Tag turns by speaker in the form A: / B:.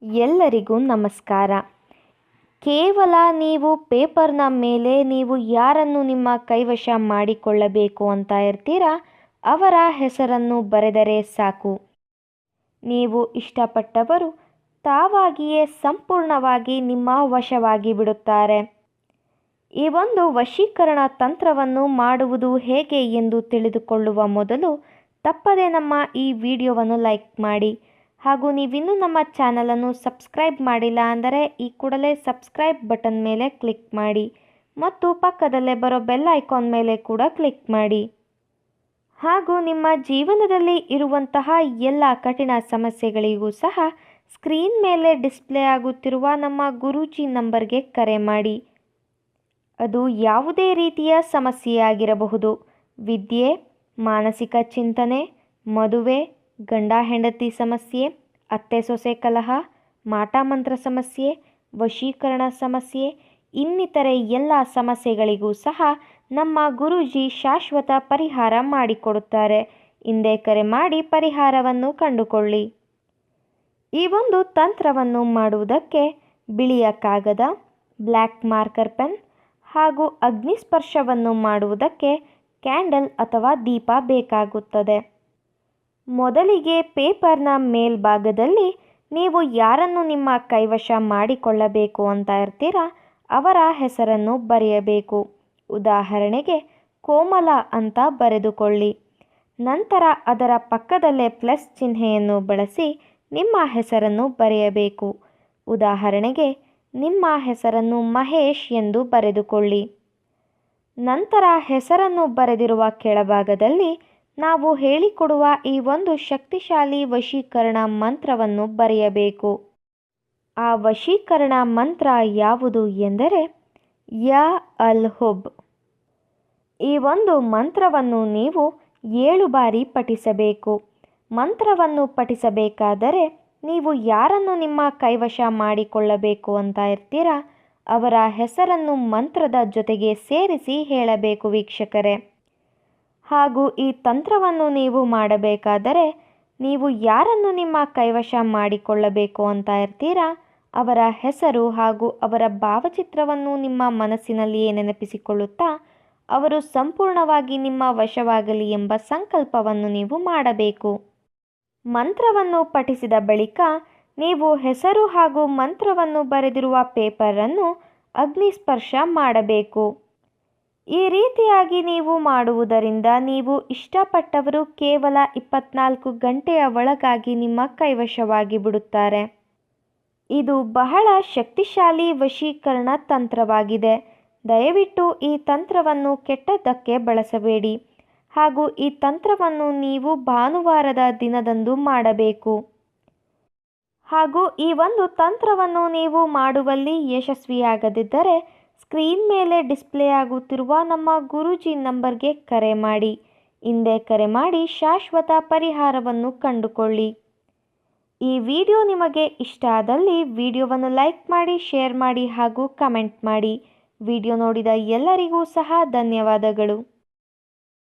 A: ಎಲ್ಲರಿಗೂ ನಮಸ್ಕಾರ. ಕೇವಲ ನೀವು ಪೇಪರ್ನ ಮೇಲೆ ನೀವು ಯಾರನ್ನು ನಿಮ್ಮ ಕೈವಶ ಮಾಡಿಕೊಳ್ಳಬೇಕು ಅಂತ ಇರ್ತೀರಾ ಅವರ ಹೆಸರನ್ನು ಬರೆದರೆ ಸಾಕು. ನೀವು ಇಷ್ಟಪಟ್ಟವರು ತಾವಾಗಿಯೇ ಸಂಪೂರ್ಣವಾಗಿ ನಿಮ್ಮ ವಶವಾಗಿ ಬಿಡುತ್ತಾರೆ. ಈ ಒಂದು ವಶೀಕರಣ ತಂತ್ರವನ್ನು ಮಾಡುವುದು ಹೇಗೆ ಎಂದು ತಿಳಿದುಕೊಳ್ಳುವ ಮೊದಲು ತಪ್ಪದೆ ನಮ್ಮ ಈ ವಿಡಿಯೋವನ್ನು ಲೈಕ್ ಮಾಡಿ. ಹಾಗೂ ನೀವಿನ್ನೂ ನಮ್ಮ ಚಾನಲನ್ನು ಸಬ್ಸ್ಕ್ರೈಬ್ ಮಾಡಿಲ್ಲ ಅಂದರೆ ಈ ಕೂಡಲೇ ಸಬ್ಸ್ಕ್ರೈಬ್ ಬಟನ್ ಮೇಲೆ ಕ್ಲಿಕ್ ಮಾಡಿ ಮತ್ತು ಪಕ್ಕದಲ್ಲೇ ಬರೋ ಬೆಲ್ ಐಕಾನ್ ಮೇಲೆ ಕೂಡ ಕ್ಲಿಕ್ ಮಾಡಿ. ಹಾಗೂ ನಿಮ್ಮ ಜೀವನದಲ್ಲಿ ಇರುವಂತಹ ಎಲ್ಲ ಕಠಿಣ ಸಮಸ್ಯೆಗಳಿಗೂ ಸಹ ಸ್ಕ್ರೀನ್ ಮೇಲೆ ಡಿಸ್ಪ್ಲೇ ಆಗುತ್ತಿರುವ ನಮ್ಮ ಗುರೂಜಿ ನಂಬರ್ಗೆ ಕರೆ ಮಾಡಿ. ಅದು ಯಾವುದೇ ರೀತಿಯ ಸಮಸ್ಯೆಯಾಗಿರಬಹುದು. ವಿದ್ಯೆ, ಮಾನಸಿಕ ಚಿಂತನೆ, ಮದುವೆ, ಗಂಡ ಹೆಂಡತಿ ಸಮಸ್ಯೆ, ಅತ್ತೆ ಸೊಸೆ ಕಲಹ, ಮಾಟಮಂತ್ರ ಸಮಸ್ಯೆ, ವಶೀಕರಣ ಸಮಸ್ಯೆ, ಇನ್ನಿತರೆ ಎಲ್ಲ ಸಮಸ್ಯೆಗಳಿಗೂ ಸಹ ನಮ್ಮ ಗುರೂಜಿ ಶಾಶ್ವತ ಪರಿಹಾರ ಮಾಡಿಕೊಡುತ್ತಾರೆ. ಹಿಂದೆ ಕರೆ ಮಾಡಿ ಪರಿಹಾರವನ್ನು ಕಂಡುಕೊಳ್ಳಿ. ಈ ಒಂದು ತಂತ್ರವನ್ನು ಮಾಡುವುದಕ್ಕೆ ಬಿಳಿಯ ಕಾಗದ, ಬ್ಲ್ಯಾಕ್ ಮಾರ್ಕರ್ ಪೆನ್ ಹಾಗೂ ಅಗ್ನಿಸ್ಪರ್ಶವನ್ನು ಮಾಡುವುದಕ್ಕೆ ಕ್ಯಾಂಡಲ್ ಅಥವಾ ದೀಪ ಬೇಕಾಗುತ್ತದೆ. ಮೊದಲಿಗೆ ಪೇಪರ್ನ ಮೇಲ್ಭಾಗದಲ್ಲಿ ನೀವು ಯಾರನ್ನು ನಿಮ್ಮ ಕೈವಶ ಮಾಡಿಕೊಳ್ಳಬೇಕು ಅಂತ ಇರ್ತೀರಾ ಅವರ ಹೆಸರನ್ನು ಬರೆಯಬೇಕು. ಉದಾಹರಣೆಗೆ ಕೋಮಲ ಅಂತ ಬರೆದುಕೊಳ್ಳಿ. ನಂತರ ಅದರ ಪಕ್ಕದಲ್ಲೇ ಪ್ಲಸ್ ಚಿಹ್ನೆಯನ್ನು ಬಳಸಿ ನಿಮ್ಮ ಹೆಸರನ್ನು ಬರೆಯಬೇಕು. ಉದಾಹರಣೆಗೆ ನಿಮ್ಮ ಹೆಸರನ್ನು ಮಹೇಶ್ ಎಂದು ಬರೆದುಕೊಳ್ಳಿ. ನಂತರ ಹೆಸರನ್ನು ಬರೆದಿರುವ ಕೆಳಭಾಗದಲ್ಲಿ ನಾವು ಹೇಳಿಕೊಡುವ ಈ ಒಂದು ಶಕ್ತಿಶಾಲಿ ವಶೀಕರಣ ಮಂತ್ರವನ್ನು ಬರೆಯಬೇಕು. ಆ ವಶೀಕರಣ ಮಂತ್ರ ಯಾವುದು ಎಂದರೆ ಯಾ ಅಲ್ ಹುಬ್. ಈ ಒಂದು ಮಂತ್ರವನ್ನು ನೀವು 7 ಬಾರಿ ಪಠಿಸಬೇಕು. ಮಂತ್ರವನ್ನು ಪಠಿಸಬೇಕಾದರೆ ನೀವು ಯಾರನ್ನು ನಿಮ್ಮ ಕೈವಶ ಮಾಡಿಕೊಳ್ಳಬೇಕು ಅಂತ ಇರ್ತೀರಾ ಅವರ ಹೆಸರನ್ನು ಮಂತ್ರದ ಜೊತೆಗೆ ಸೇರಿಸಿ ಹೇಳಬೇಕು ವೀಕ್ಷಕರೇ. ಹಾಗೂ ಈ ತಂತ್ರವನ್ನು ನೀವು ಮಾಡಬೇಕಾದರೆ ನೀವು ಯಾರನ್ನು ನಿಮ್ಮ ಕೈವಶ ಮಾಡಿಕೊಳ್ಳಬೇಕು ಅಂತ ಇರ್ತೀರಾ ಅವರ ಹೆಸರು ಹಾಗೂ ಅವರ ಭಾವಚಿತ್ರವನ್ನು ನಿಮ್ಮ ಮನಸ್ಸಿನಲ್ಲಿಯೇ ನೆನಪಿಸಿಕೊಳ್ಳುತ್ತಾ ಅವರು ಸಂಪೂರ್ಣವಾಗಿ ನಿಮ್ಮ ವಶವಾಗಲಿ ಎಂಬ ಸಂಕಲ್ಪವನ್ನು ನೀವು ಮಾಡಬೇಕು. ಮಂತ್ರವನ್ನು ಪಠಿಸಿದ ಬಳಿಕ ನೀವು ಹೆಸರು ಹಾಗೂ ಮಂತ್ರವನ್ನು ಬರೆದಿರುವ ಪೇಪರನ್ನು ಅಗ್ನಿಸ್ಪರ್ಶ ಮಾಡಬೇಕು. ಈ ರೀತಿಯಾಗಿ ನೀವು ಮಾಡುವುದರಿಂದ ನೀವು ಇಷ್ಟಪಟ್ಟವರು ಕೇವಲ 24 ಗಂಟೆಯ ಒಳಗಾಗಿ ನಿಮ್ಮ ಕೈವಶವಾಗಿ ಬಿಡುತ್ತಾರೆ. ಇದು ಬಹಳ ಶಕ್ತಿಶಾಲಿ ವಶೀಕರಣ ತಂತ್ರವಾಗಿದೆ. ದಯವಿಟ್ಟು ಈ ತಂತ್ರವನ್ನು ಕೆಟ್ಟದ್ದಕ್ಕೆ ಬಳಸಬೇಡಿ. ಹಾಗೂ ಈ ತಂತ್ರವನ್ನು ನೀವು ಭಾನುವಾರದ ದಿನದಂದು ಮಾಡಬೇಕು. ಹಾಗೂ ಈ ಒಂದು ತಂತ್ರವನ್ನು ನೀವು ಮಾಡುವಲ್ಲಿ ಯಶಸ್ವಿಯಾಗದಿದ್ದರೆ ಸ್ಕ್ರೀನ್ ಮೇಲೆ ಡಿಸ್ಪ್ಲೇ ಆಗುತ್ತಿರುವ ನಮ್ಮ ಗುರೂಜಿ ನಂಬರ್ಗೆ ಕರೆ ಮಾಡಿ. ಹಿಂದೆ ಕರೆ ಮಾಡಿ ಶಾಶ್ವತ ಪರಿಹಾರವನ್ನು ಕಂಡುಕೊಳ್ಳಿ. ಈ ವಿಡಿಯೋ ನಿಮಗೆ ಇಷ್ಟ ಆದಲ್ಲಿ ವಿಡಿಯೋವನ್ನು ಲೈಕ್ ಮಾಡಿ, ಶೇರ್ ಮಾಡಿ ಹಾಗೂ ಕಮೆಂಟ್ ಮಾಡಿ. ವಿಡಿಯೋ ನೋಡಿದ ಎಲ್ಲರಿಗೂ ಸಹ ಧನ್ಯವಾದಗಳು.